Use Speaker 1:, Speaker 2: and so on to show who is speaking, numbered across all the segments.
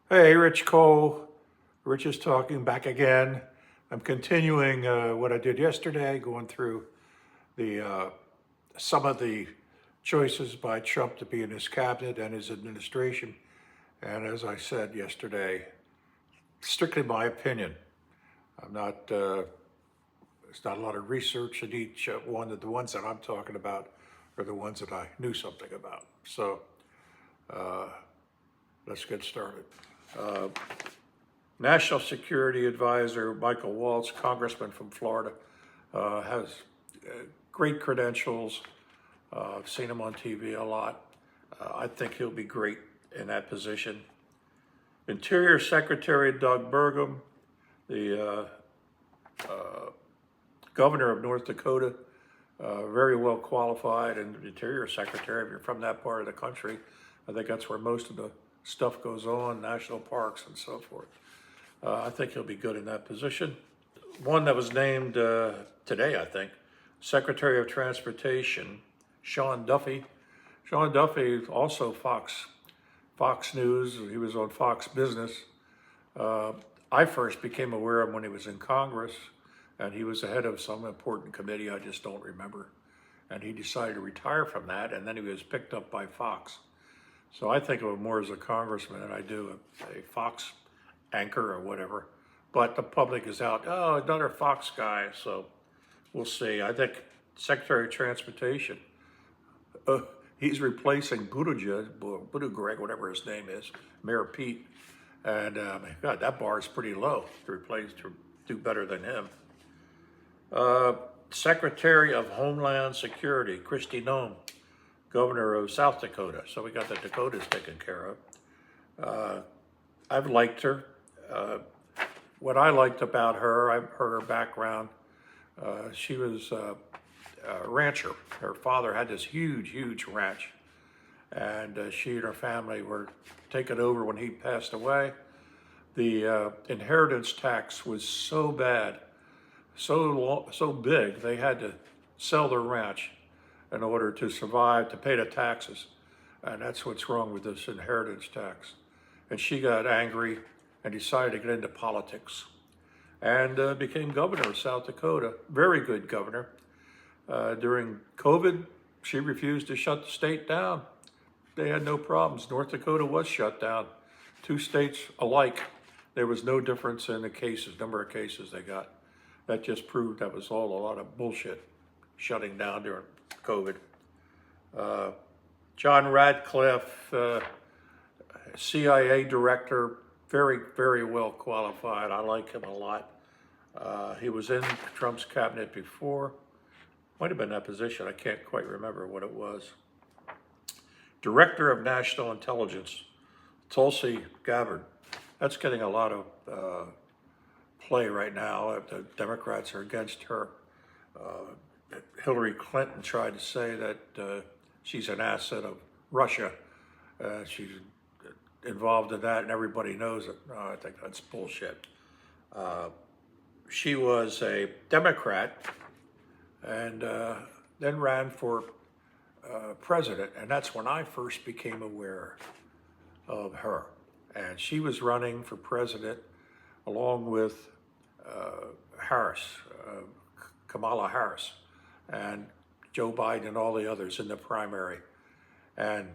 Speaker 1: Hey, Rich Cole. Rich is talking back again. I'm continuing what I did yesterday, going through the some of the choices by Trump to be in his cabinet and his administration. And as I said yesterday, strictly my opinion. I'm not. There's not a lot of research in each one. Of the ones that I'm talking about are the ones that I knew something about. So let's get started. National Security Advisor Michael Waltz, congressman from Florida, has great credentials. I've seen him on TV a lot. I think he'll be great in that position. Interior Secretary Doug Burgum, the governor of North Dakota, very well qualified, and Interior Secretary, if you're from that part of the country, I think that's where most of the stuff goes on, national parks and so forth. I think he'll be good in that position. One that was named today, I think, Secretary of Transportation, Sean Duffy. Sean Duffy, also Fox News. He was on Fox Business. I first became aware of him when he was in Congress, and he was the head of some important committee, I just don't remember. And he decided to retire from that, and then he was picked up by Fox. So I think of him more as a congressman than I do a Fox anchor or whatever. But the public is out, oh, another Fox guy, so we'll see. I think Secretary of Transportation, he's replacing Buttigieg, whatever his name is, Mayor Pete. And God, that bar is pretty low to do better than him. Secretary of Homeland Security, Kristi Noem, governor of South Dakota. So we got the Dakotas taken care of. I've liked her. What I liked about her, I've heard her background. She was a rancher. Her father had this huge ranch, and she and her family were taken over when he passed away. The inheritance tax was so bad, so big, they had to sell their ranch in order to survive, to pay the taxes. And that's what's wrong with this inheritance tax. And she got angry and decided to get into politics and became governor of South Dakota. Very good governor. During COVID, she refused to shut the state down. They had no problems. North Dakota was shut down. Two states alike. There was no difference in the cases, number of cases they got. That just proved that was all a lot of bullshit, shutting down during COVID. John Radcliffe, CIA director, very well qualified. I like him a lot. He was in Trump's cabinet before. Might have been that position. I can't quite remember what it was. Director of National Intelligence, Tulsi Gabbard. That's getting a lot of play right now. The Democrats are against her. Hillary Clinton tried to say that she's an asset of Russia. She's involved in that, and everybody knows it. No, I think that's bullshit. She was a Democrat and then ran for president, and that's when I first became aware of her. And she was running for president along with Harris, Kamala Harris, and Joe Biden and all the others in the primary. And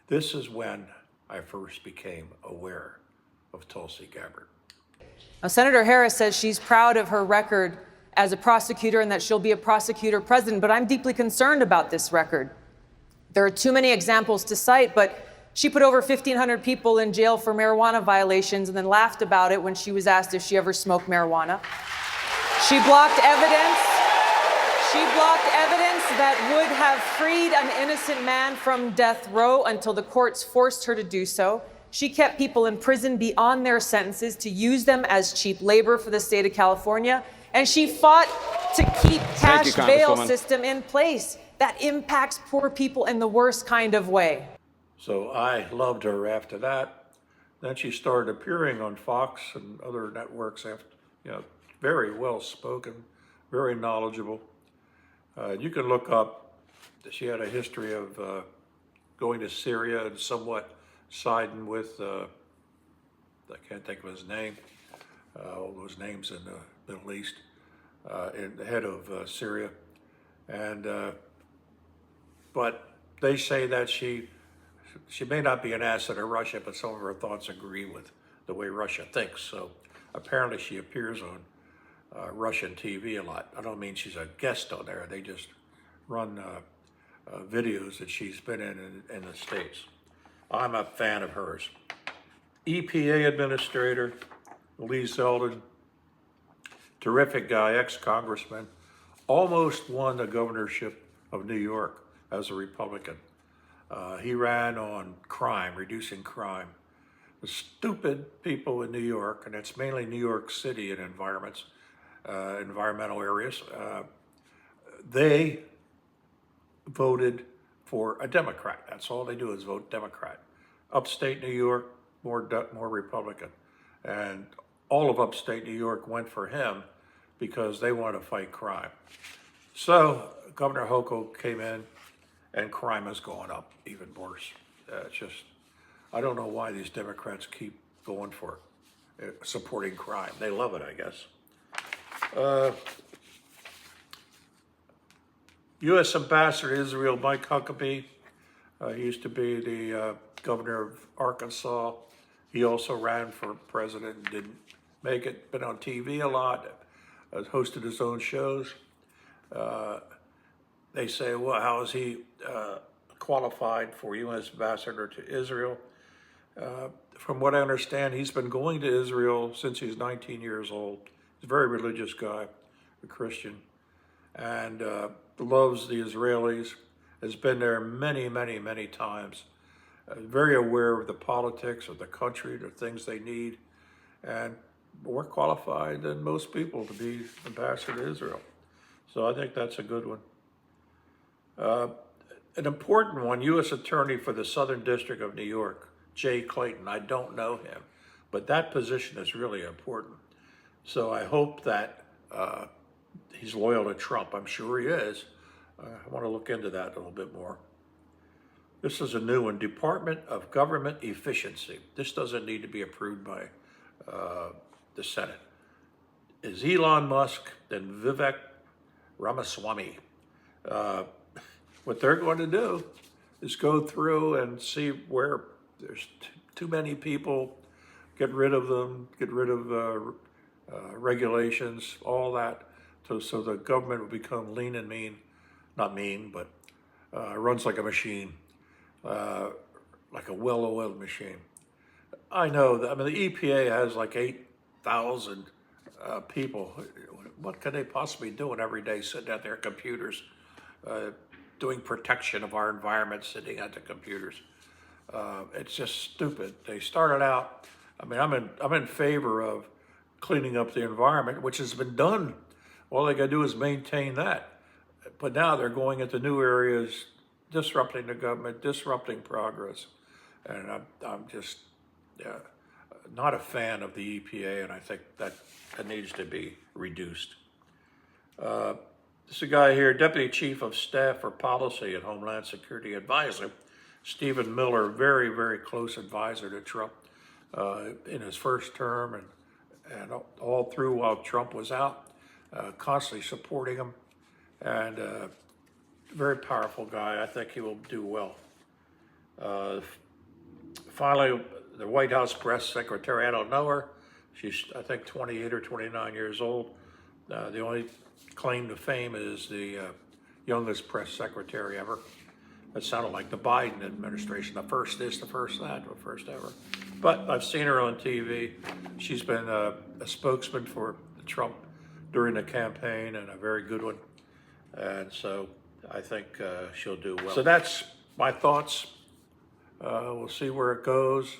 Speaker 1: this is when I first became aware of Tulsi Gabbard.
Speaker 2: Now, Senator Harris says she's proud of her record as a prosecutor and that she'll be a prosecutor president, but I'm deeply concerned about this record. There are too many examples to cite, but she put over 1,500 people in jail for marijuana violations and then laughed about it when she was asked if she ever smoked marijuana. She blocked evidence. She blocked evidence that would have freed an innocent man from death row until the courts forced her to do so. She kept people in prison beyond their sentences to use them as cheap labor for the state of California. And she fought to keep cash bail system in place that impacts poor people in the worst kind of way.
Speaker 1: So I loved her after that. Then she started appearing on Fox and other networks after, very well spoken, very knowledgeable. You can look up, she had a history of going to Syria and somewhat siding with I can't think of his name, all those names in the Middle East, in the head of Syria. And, but they say that she may not be an asset of Russia, but some of her thoughts agree with the way Russia thinks. So apparently she appears on Russian TV a lot. I don't mean she's a guest on there. They just run videos that she's been in the States. I'm a fan of hers. EPA Administrator Lee Zeldin, terrific guy, ex-congressman, almost won the governorship of New York as a Republican. He ran on crime, reducing crime. The stupid people in New York, and it's mainly New York City and environmental areas, they voted for a Democrat. That's all they do is vote Democrat. Upstate New York, more Republican. And all of upstate New York went for him because they want to fight crime. So Governor Hochul came in and crime has gone up even worse. It's just, I don't know why these Democrats keep going for it, supporting crime. They love it, I guess. U.S. Ambassador to Israel, Mike Huckabee, he used to be the governor of Arkansas. He also ran for president and didn't make it, been on TV a lot, hosted his own shows. They say, well, how is he qualified for U.S. Ambassador to Israel? From what I understand, he's been going to Israel since he's 19 years old. He's a very religious guy, a Christian, and loves the Israelis, has been there many, many, many times, very aware of the politics of the country, the things they need, and more qualified than most people to be ambassador to Israel. So I think that's a good one. An important one, U.S. Attorney for the Southern District of New York, Jay Clayton. I don't know him, but that position is really important. So I hope that he's loyal to Trump. I'm sure he is. I want to look into that a little bit more. This is a new one, Department of Government Efficiency. This doesn't need to be approved by the Senate. Is Elon Musk and Vivek Ramaswamy. What they're going to do is go through and see where there's too many people, get rid of them, get rid of regulations, all that, so the government will become lean and mean. Not mean, but runs like a machine, like a well-oiled machine. I know that, I mean, the EPA has like 8,000 people. What can they possibly do every day sitting at their computers, doing protection of our environment, sitting at the computers? It's just stupid. They started out, I mean, I'm in favor of cleaning up the environment, which has been done. All they gotta do is maintain that. But now they're going into new areas, disrupting the government, disrupting progress. And I'm just not a fan of the EPA, and I think that needs to be reduced. This is a guy here, Deputy Chief of Staff for Policy and Homeland Security Advisor, Stephen Miller, very, very close advisor to Trump in his first term and all through while Trump was out, constantly supporting him. And very powerful guy. I think he will do well. Finally, the White House press secretary, I don't know her. She's, I think, 28 or 29 years old. The only claim to fame is the youngest press secretary ever. That sounded like the Biden administration. The first this, the first that, the first ever. But I've seen her on TV. She's been a spokesman for Trump during the campaign, and a very good one. And so I think she'll do well. So that's my thoughts. We'll see where it goes.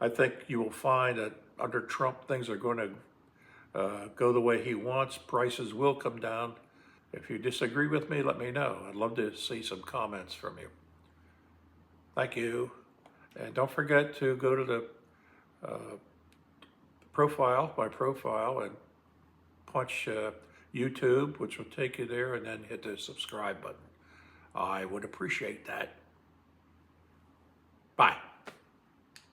Speaker 1: I think you will find that under Trump, things are going to go the way he wants. Prices will come down. If you disagree with me, let me know. I'd love to see some comments from you. Thank you. And don't forget to go to the my profile, and punch YouTube, which will take you there, and then hit the subscribe button. I would appreciate that. Bye.